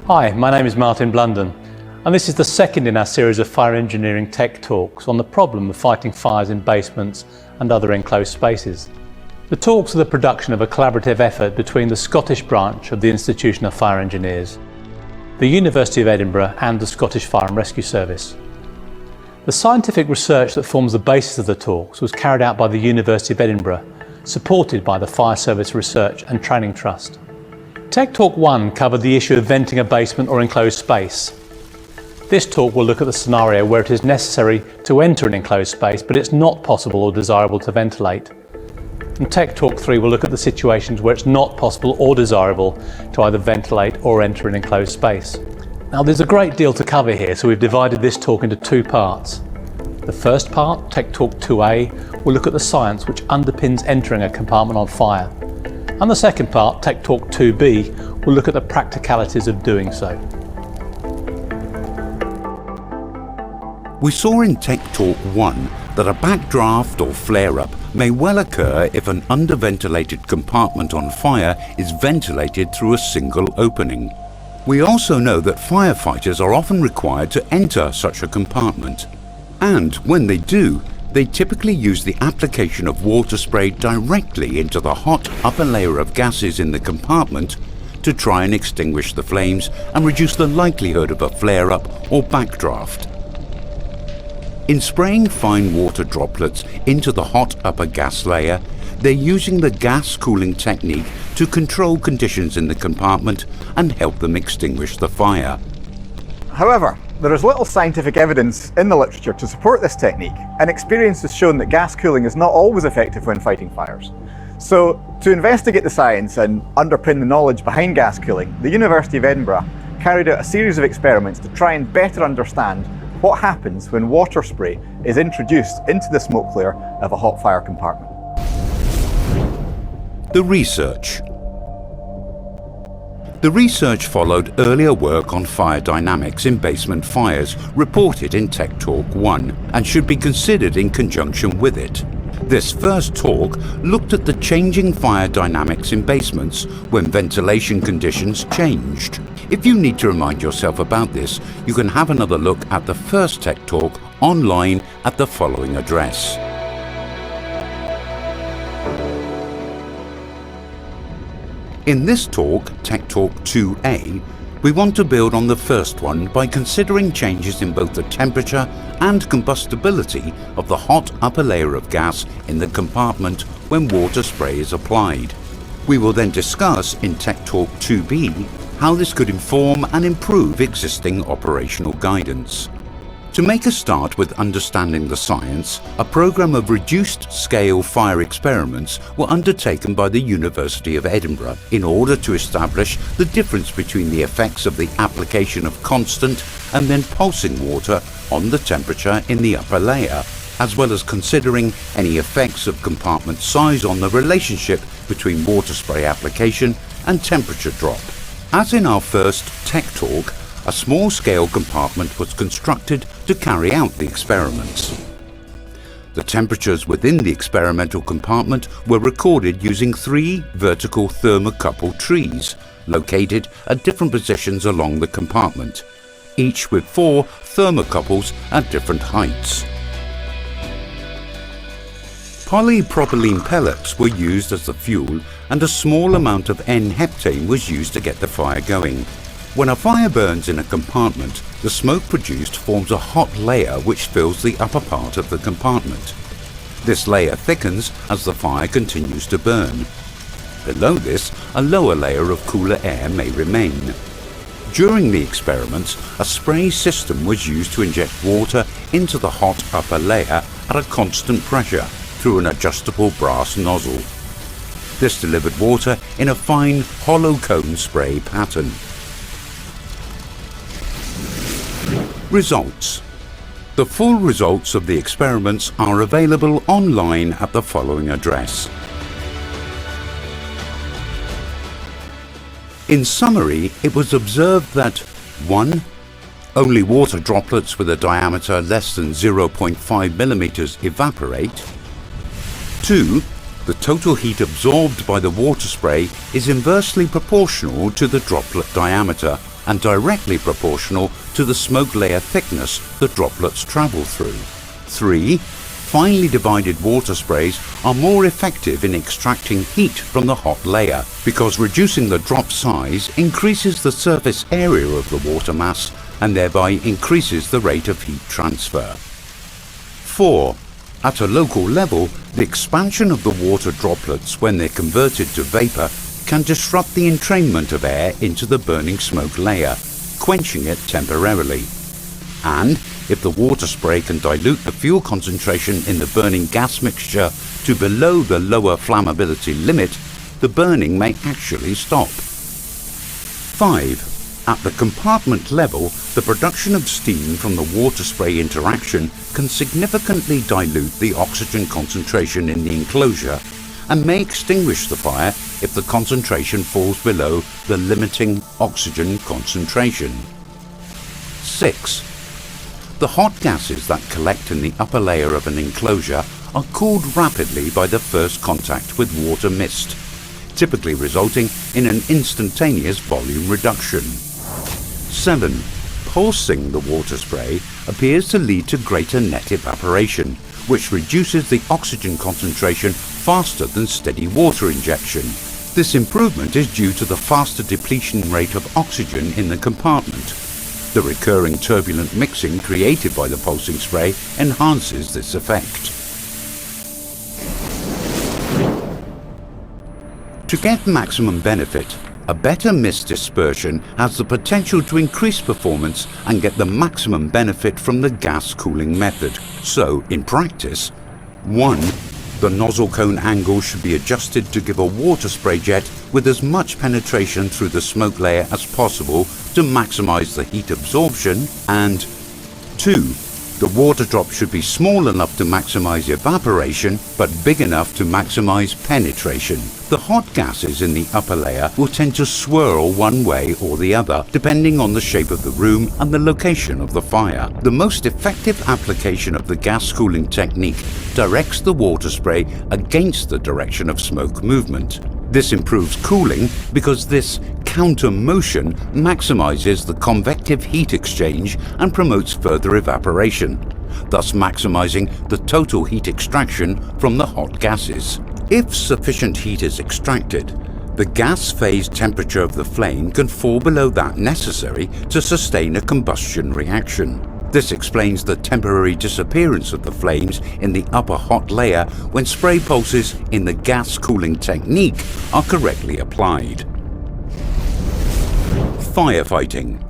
Hi, my name is Martin Blunden, and this is the second in our series of fire engineering tech talks on the problem of fighting fires in basements and other enclosed spaces. The talks are the production of a collaborative effort between the Scottish branch of the Institution of Fire Engineers, the University of Edinburgh and the Scottish Fire and Rescue Service. The scientific research that forms the basis of the talks was carried out by the University of Edinburgh, supported by the Fire Service Research and Training Trust. Tech Talk 1 covered the issue of venting a basement or enclosed space. This talk will look at the scenario where it is necessary to enter an enclosed space, but it's not possible or desirable to ventilate. And Tech Talk 3 will look at the situations where it's not possible or desirable to either ventilate or enter an enclosed space. Now, there's a great deal to cover here, so we've divided this talk into two parts. The first part, Tech Talk 2A, will look at the science which underpins entering a compartment on fire. And the second part, Tech Talk 2B, will look at the practicalities of doing so. We saw in Tech Talk 1 that a backdraft or flare-up may well occur if an underventilated compartment on fire is ventilated through a single opening. We also know that firefighters are often required to enter such a compartment. And when they do, they typically use the application of water spray directly into the hot upper layer of gases in the compartment to try and extinguish the flames and reduce the likelihood of a flare-up or backdraft. In spraying fine water droplets into the hot upper gas layer, they're using the gas cooling technique to control conditions in the compartment and help them extinguish the fire. However, there is little scientific evidence in the literature to support this technique, and experience has shown that gas cooling is not always effective when fighting fires. So, to investigate the science and underpin the knowledge behind gas cooling, the University of Edinburgh carried out a series of experiments to try and better understand what happens when water spray is introduced into the smoke layer of a hot fire compartment. The research. The research followed earlier work on fire dynamics in basement fires reported in Tech Talk 1 and should be considered in conjunction with it. This first talk looked at the changing fire dynamics in basements when ventilation conditions changed. If you need to remind yourself about this, you can have another look at the first Tech Talk online at the following address. In this talk, Tech Talk 2A, we want to build on the first one by considering changes in both the temperature and combustibility of the hot upper layer of gas in the compartment when water spray is applied. We will then discuss in Tech Talk 2B how this could inform and improve existing operational guidance. To make a start with understanding the science, a program of reduced-scale fire experiments were undertaken by the University of Edinburgh in order to establish the difference between the effects of the application of constant and then pulsing water on the temperature in the upper layer, as well as considering any effects of compartment size on the relationship between water spray application and temperature drop. As in our first Tech Talk, a small-scale compartment was constructed to carry out the experiments. The temperatures within the experimental compartment were recorded using 3 vertical thermocouple trees located at different positions along the compartment, each with 4 thermocouples at different heights. Polypropylene pellets were used as the fuel, and a small amount of N-heptane was used to get the fire going. When a fire burns in a compartment, the smoke produced forms a hot layer which fills the upper part of the compartment. This layer thickens as the fire continues to burn. Below this, a lower layer of cooler air may remain. During the experiments, a spray system was used to inject water into the hot upper layer at a constant pressure through an adjustable brass nozzle. This delivered water in a fine hollow cone spray pattern. Results. The full results of the experiments are available online at the following address. In summary, it was observed that 1. Only water droplets with a diameter less than 0.5 millimeters evaporate. 2. The total heat absorbed by the water spray is inversely proportional to the droplet diameter, and directly proportional to the smoke layer thickness the droplets travel through. 3. Finely divided water sprays are more effective in extracting heat from the hot layer because reducing the drop size increases the surface area of the water mass and thereby increases the rate of heat transfer. 4. At a local level, the expansion of the water droplets when they're converted to vapor can disrupt the entrainment of air into the burning smoke layer, quenching it temporarily. And if the water spray can dilute the fuel concentration in the burning gas mixture to below the lower flammability limit, the burning may actually stop. 5. At the compartment level, the production of steam from the water spray interaction can significantly dilute the oxygen concentration in the enclosure and may extinguish the fire if the concentration falls below the limiting oxygen concentration. 6. The hot gases that collect in the upper layer of an enclosure are cooled rapidly by the first contact with water mist, typically resulting in an instantaneous volume reduction. 7. Pulsing the water spray appears to lead to greater net evaporation, which reduces the oxygen concentration faster than steady water injection. This improvement is due to the faster depletion rate of oxygen in the compartment. The recurring turbulent mixing created by the pulsing spray enhances this effect. To get maximum benefit, a better mist dispersion has the potential to increase performance and get the maximum benefit from the gas cooling method. So, in practice, 1. The nozzle cone angle should be adjusted to give a water spray jet with as much penetration through the smoke layer as possible to maximize the heat absorption, and 2. The water drop should be small enough to maximize evaporation, but big enough to maximize penetration. The hot gases in the upper layer will tend to swirl one way or the other, depending on the shape of the room and the location of the fire. The most effective application of the gas cooling technique directs the water spray against the direction of smoke movement. This improves cooling because this counter motion maximizes the convective heat exchange and promotes further evaporation, thus maximizing the total heat extraction from the hot gases. If sufficient heat is extracted, the gas phase temperature of the flame can fall below that necessary to sustain a combustion reaction. This explains the temporary disappearance of the flames in the upper hot layer when spray pulses in the gas cooling technique are correctly applied. Firefighting.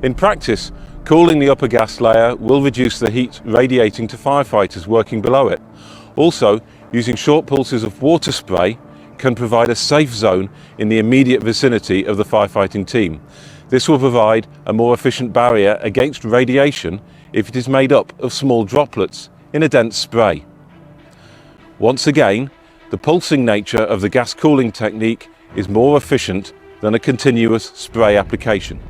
In practice, cooling the upper gas layer will reduce the heat radiating to firefighters working below it. Also, using short pulses of water spray can provide a safe zone in the immediate vicinity of the firefighting team. This will provide a more efficient barrier against radiation if it is made up of small droplets in a dense spray. Once again, the pulsing nature of the gas cooling technique is more efficient than a continuous spray application.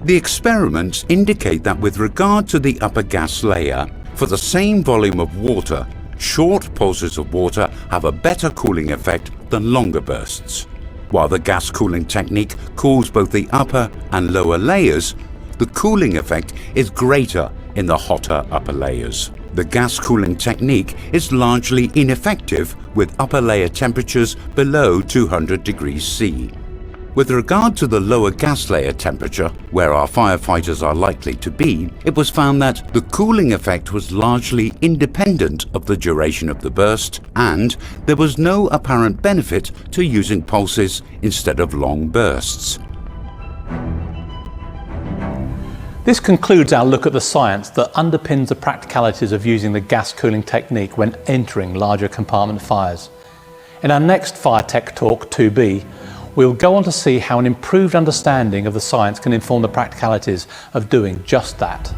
The experiments indicate that with regard to the upper gas layer, for the same volume of water, short pulses of water have a better cooling effect than longer bursts. While the gas cooling technique cools both the upper and lower layers, the cooling effect is greater in the hotter upper layers. The gas cooling technique is largely ineffective with upper layer temperatures below 200 degrees C. With regard to the lower gas layer temperature, where our firefighters are likely to be, it was found that the cooling effect was largely independent of the duration of the burst, and there was no apparent benefit to using pulses instead of long bursts. This concludes our look at the science that underpins the practicalities of using the gas cooling technique when entering larger compartment fires. In our next Fire Tech Talk 2B, we'll go on to see how an improved understanding of the science can inform the practicalities of doing just that.